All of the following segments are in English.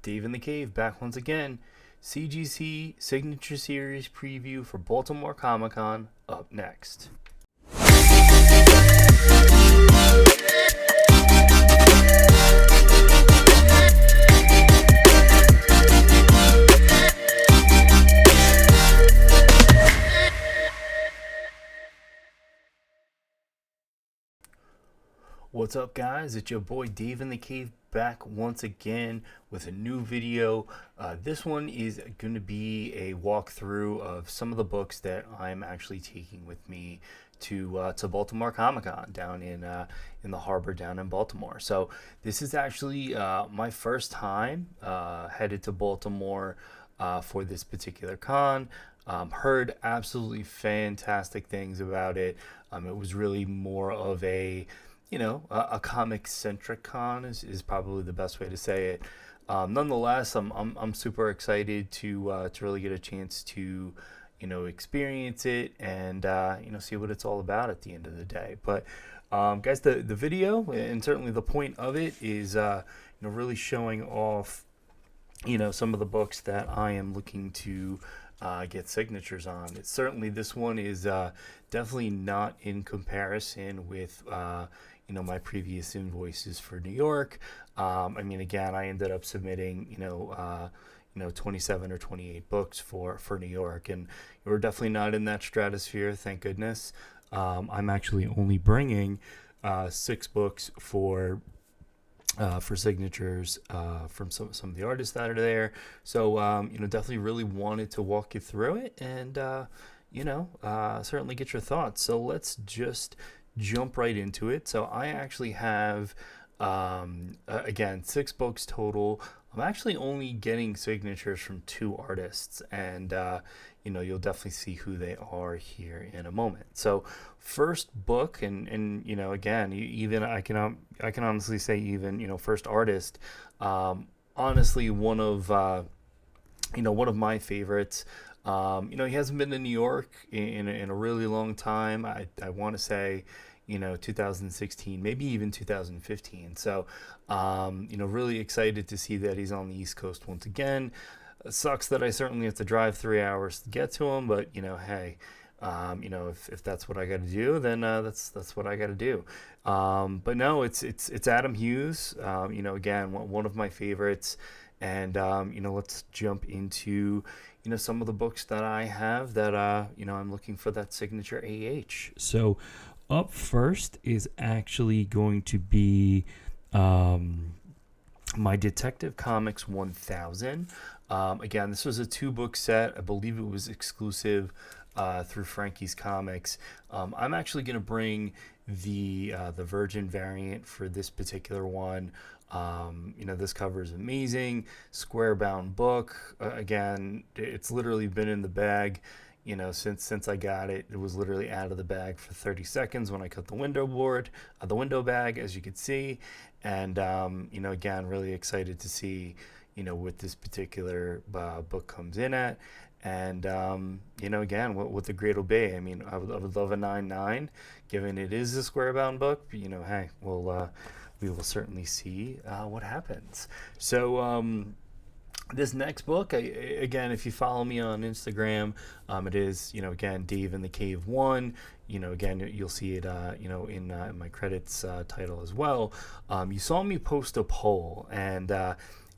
Dave in the Cave back once again. CGC Signature Series preview for Baltimore Comiccon up next. What's up, guys? It's your boy Dave in the Cave back once again with a new video. This one is going to be a walkthrough of some of the books that I'm actually taking with me to Baltimore Comic-Con down in the harbor down in Baltimore. So this is actually my first time headed to Baltimore for this particular con. Heard absolutely fantastic things about it. It was really more of a comic-centric con is probably the best way to say it. Nonetheless, I'm super excited to really get a chance to experience it and see what it's all about at the end of the day. But guys, the video and certainly the point of it is really showing off some of the books that I am looking to get signatures on. It's certainly, this one is definitely not in comparison with my previous invoices for New York. Again, I ended up submitting 27 or 28 books for New York, and we're definitely not in that stratosphere, thank goodness. I'm actually only bringing 6 books for signatures from some of the artists that are there. So definitely really wanted to walk you through it and certainly get your thoughts. So let's just jump right into it. So I actually have again 6 books total. I'm actually only getting signatures from 2 artists, and you'll definitely see who they are here in a moment. So first book, and again, even I can honestly say, even first artist, honestly one of my favorites. He hasn't been to New York in a really long time. I want to say 2016, maybe even 2015. So really excited to see that he's on the East Coast once again. It sucks that I certainly have to drive 3 hours to get to him, but hey, if that's what I got to do, then that's what I got to do. But no, it's Adam Hughes. Again, one of my favorites. And let's jump into some of the books that I have that I'm looking for that signature AH. So up first is actually going to be my Detective Comics 1000. Again, this was a 2-book set. I believe it was exclusive through Frankie's Comics. I'm actually going to bring the Virgin variant for this particular one. This cover is amazing. Square bound book. Again, it's literally been in the bag, since I got it. It was literally out of the bag for 30 seconds when I cut the window bag, as you can see. And again, really excited to see what this particular book comes in at. And again, what the grade will be. I would love a 9.9, given it is a square bound book. But, hey, we will certainly see what happens. So this next book, again, if you follow me on Instagram, it is again Dave in the Cave 1. Again, you'll see it in my credits title as well. You saw me post a poll, and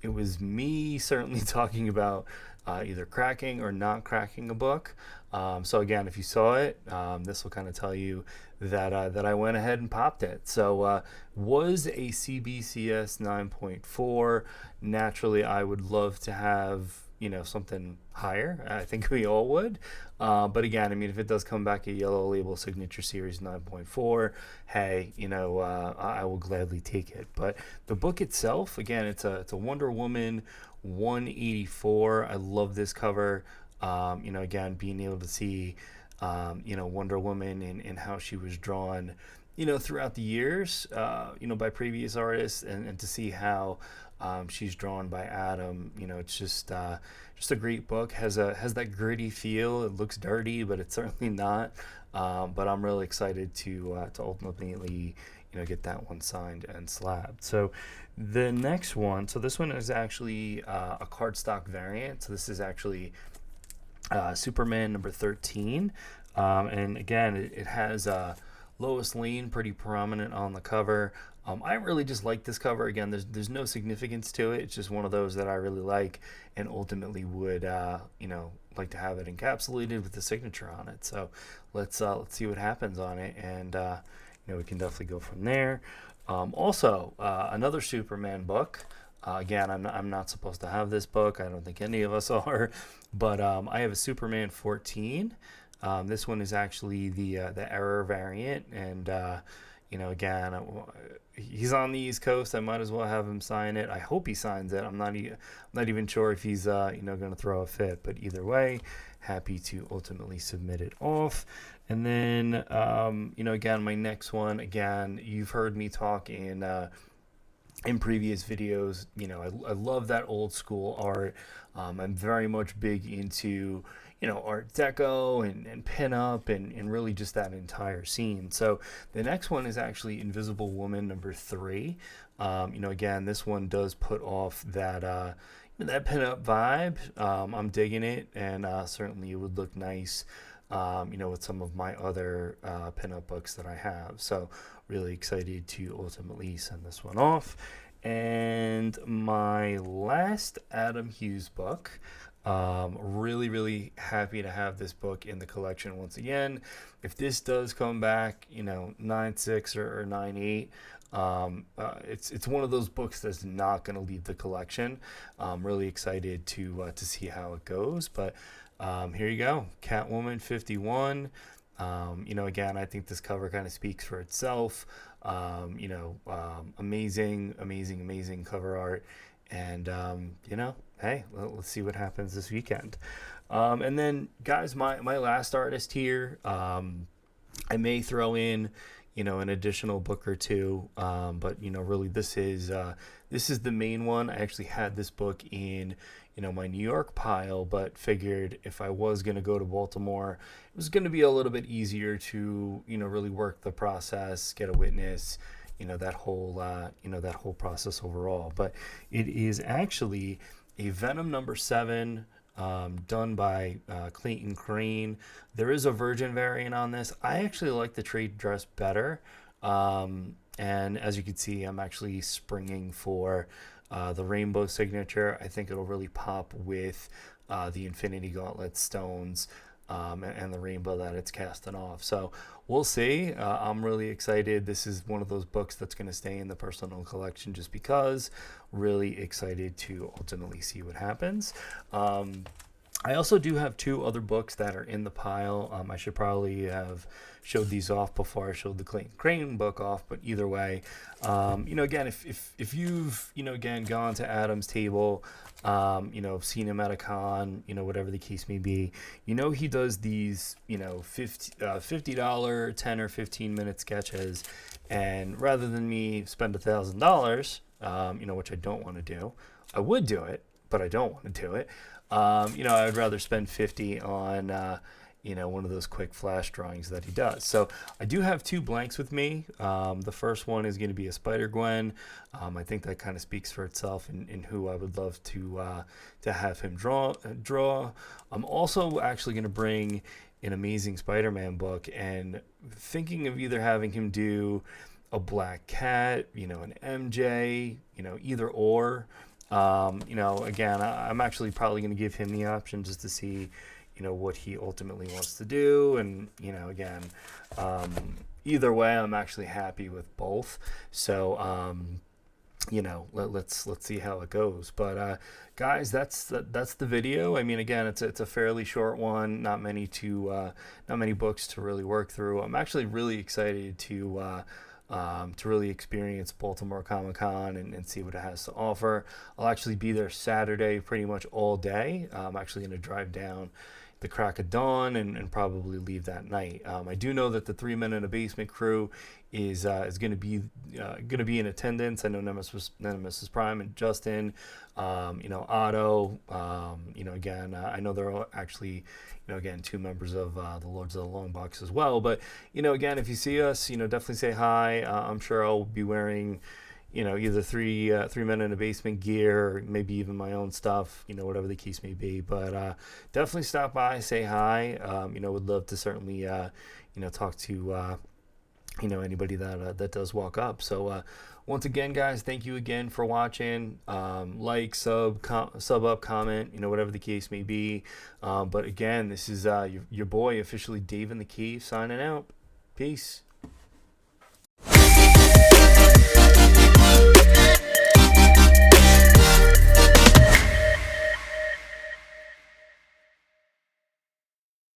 it was me certainly talking about either cracking or not cracking a book. So again, if you saw it, this will kind of tell you that I went ahead and popped it. So was a CBCS 9.4. Naturally, I would love to have something higher. I think we all would. But again, if it does come back a yellow label signature series 9.4, hey, I will gladly take it. But the book itself, again, it's a Wonder Woman 184. I love this cover. Again, being able to see Wonder Woman and how she was drawn throughout the years by previous artists, and to see how she's drawn by Adam. It's just a great book. Has that gritty feel. It looks dirty, but it's certainly not. But I'm really excited to ultimately get that one signed and slabbed. So the next one, so this one is actually a cardstock variant. So this is actually Superman number 13. And again, it has Lois Lane pretty prominent on the cover. I really just like this cover. Again, there's no significance to it. It's just one of those that I really like, and ultimately would like to have it encapsulated with the signature on it. So let's see what happens on it, and we can definitely go from there. Also, another Superman book. Again, I'm not supposed to have this book. I don't think any of us are, but I have a Superman 14. This one is actually the error variant, and again, he's on the East Coast. I might as well have him sign it. I hope he signs it. I'm not even sure if he's going to throw a fit, but either way, happy to ultimately submit it off. And then again, my next one. Again, you've heard me talk in previous videos. I love that old school art. I'm very much big into Art Deco and pinup and really just that entire scene. So the next one is actually Invisible Woman number 3. Again, this one does put off that that pinup vibe. I'm digging it, and certainly it would look nice with some of my other pinup books that I have. So really excited to ultimately send this one off. And my last Adam Hughes book. Really happy to have this book in the collection once again. If this does come back, 9.6 or 9.8, it's one of those books that's not going to leave the collection. I'm really excited to see how it goes. But here you go, Catwoman 51. Again, I think this cover kind of speaks for itself. Amazing cover art. And, hey, let's see what happens this weekend. And then, guys, my last artist here, I may throw in, an additional book or two. But, really, this is the main one. I actually had this book in, my New York pile, but figured if I was going to go to Baltimore, it was going to be a little bit easier to, really work the process, get a witness, that whole process overall. But it is actually a Venom number 7, done by Clayton Crane. There is a Virgin variant on this. I actually like the trade dress better. And as you can see, I'm actually springing for the rainbow signature. I think it'll really pop with the Infinity Gauntlet stones and the rainbow that it's casting off. So we'll see. I'm really excited. This is one of those books that's going to stay in the personal collection just because. Really excited to ultimately see what happens. I also do have 2 other books that are in the pile. I should probably have showed these off before I showed the Clayton Crane book off, but either way, again, if you've, again, gone to Adam's table, seen him at a con, whatever the case may be, he does these, $50, 10 or 15 minute sketches, and rather than me spend $1,000, which I don't want to do, I would do it, but I don't want to do it. I would rather spend 50 on, one of those quick flash drawings that he does. So I do have 2 blanks with me. The first one is going to be a Spider-Gwen. I think that kind of speaks for itself in who I would love to have him draw. I'm also actually going to bring an Amazing Spider-Man book, and thinking of either having him do a Black Cat, an MJ, either or. Again, I'm actually probably going to give him the option just to see, what he ultimately wants to do. And, again, either way, I'm actually happy with both. So, let's see how it goes. But, guys, that's the video. I mean, again, it's a fairly short one, not many books to really work through. I'm actually really excited to really experience Baltimore Comiccon and see what it has to offer. I'll actually be there Saturday pretty much all day. I'm actually going to drive down, the crack of dawn and probably leave that night. I do know that the 3 Men in a Basement crew is going to be in attendance. I know Nemesis Prime and Justin, Otto. Again, I know they're all actually, again, two members of the Lords of the Long Box as well. But again, if you see us, definitely say hi. I'm sure I'll be wearing either three men in a basement gear, or maybe even my own stuff, whatever the case may be. But definitely stop by, say hi. Would love to certainly, talk to, anybody that does walk up. So once again, guys, thank you again for watching. Like, sub up, comment, whatever the case may be. But again, this is your boy, officially Dave in the Cave, signing out. Peace.